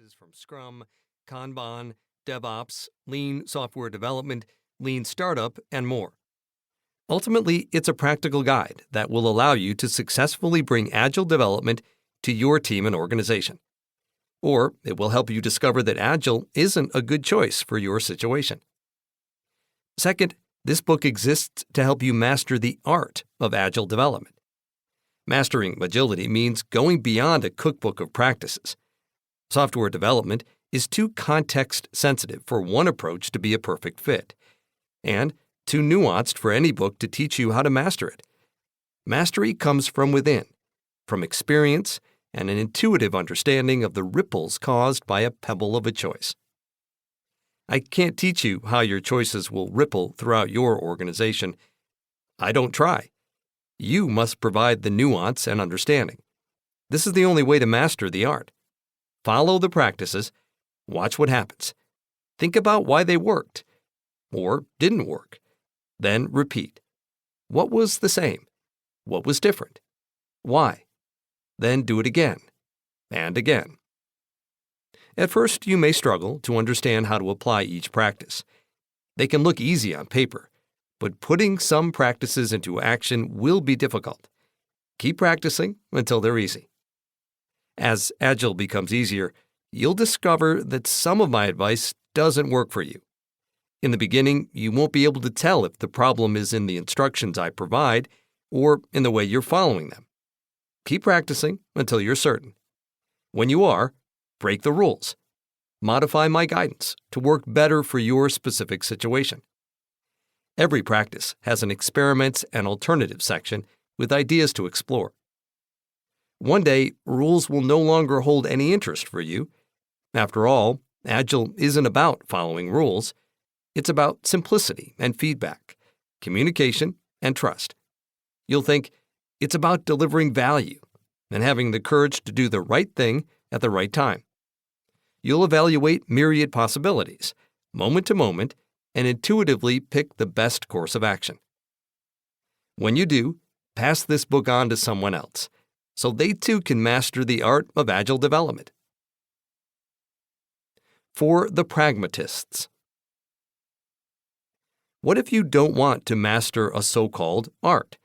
practices from Scrum, Kanban, DevOps, Lean software development, Lean startup, and more. Ultimately, it's a practical guide that will allow you to successfully bring Agile development to your team and organization. Or it will help you discover that Agile isn't a good choice for your situation. Second, this book exists to help you master the art of Agile development. Mastering agility means going beyond a cookbook of practices. Software development is too context-sensitive for one approach to be a perfect fit, and too nuanced for any book to teach you how to master it. Mastery comes from within, from experience and an intuitive understanding of the ripples caused by a pebble of a choice. I can't teach you how your choices will ripple throughout your organization. I don't try. You must provide the nuance and understanding. This is the only way to master the art. Follow the practices, watch what happens. Think about why they worked or didn't work. Then repeat. What was the same? What was different? Why? Then do it again and again. At first, you may struggle to understand how to apply each practice. They can look easy on paper, but putting some practices into action will be difficult. Keep practicing until they're easy. As Agile becomes easier, you'll discover that some of my advice doesn't work for you. In the beginning, you won't be able to tell if the problem is in the instructions I provide or in the way you're following them. Keep practicing until you're certain. When you are, break the rules. Modify my guidance to work better for your specific situation. Every practice has an experiments and alternatives section with ideas to explore. One day, rules will no longer hold any interest for you. After all, Agile isn't about following rules. It's about simplicity and feedback, communication and trust. You'll think it's about delivering value and having the courage to do the right thing at the right time. You'll evaluate myriad possibilities, moment to moment, and intuitively pick the best course of action. When you do, pass this book on to someone else, so they too can master the art of Agile development. For the pragmatists. What if you don't want to master a so-called art?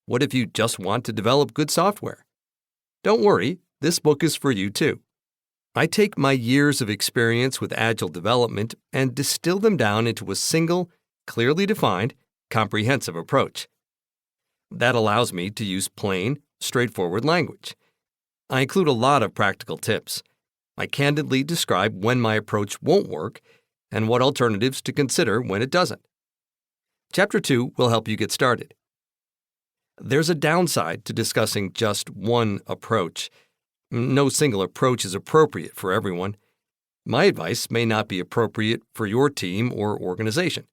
What if you just want to develop good software? Don't worry, this book is for you too. I take my years of experience with Agile development and distill them down into a single, clearly defined, comprehensive approach. That allows me to use plain, straightforward language. I include a lot of practical tips. I candidly describe when my approach won't work and what alternatives to consider when it doesn't. Chapter 2 will help you get started. There's a downside to discussing just one approach. No single approach is appropriate for everyone. My advice may not be appropriate for your team or organization.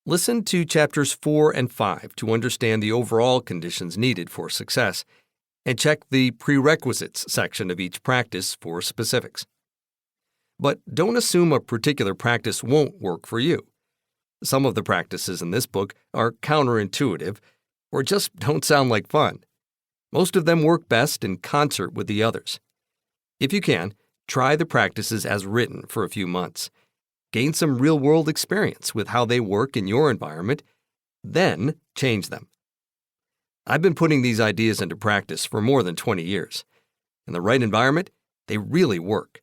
Listen to chapters 4 and 5 to understand the overall conditions needed for success, and check the prerequisites section of each practice for specifics. But don't assume a particular practice won't work for you. Some of the practices in this book are counterintuitive or just don't sound like fun. Most of them work best in concert with the others. If you can, try the practices as written for a few months. Gain some real-world experience with how they work in your environment, then change them. I've been putting these ideas into practice for more than 20 years. In the right environment, they really work.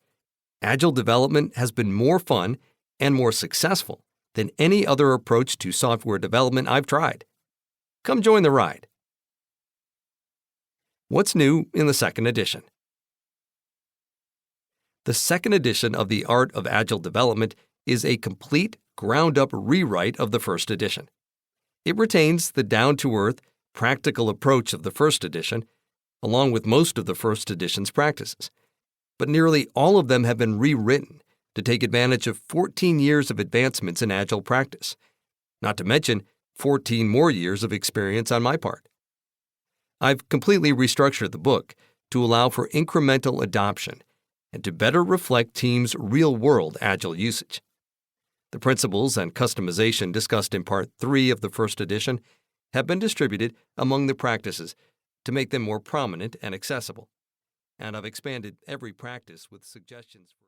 Agile development has been more fun and more successful than any other approach to software development I've tried. Come join the ride. What's new in the second edition? The second edition of The Art of Agile Development is a complete, ground-up rewrite of the first edition. It retains the down-to-earth, practical approach of the first edition, along with most of the first edition's practices. But nearly all of them have been rewritten to take advantage of 14 years of advancements in Agile practice, not to mention 14 more years of experience on my part. I've completely restructured the book to allow for incremental adoption and to better reflect teams' real-world Agile usage. The principles and customization discussed in Part 3 of the first edition have been distributed among the practices to make them more prominent and accessible, and I've expanded every practice with suggestions for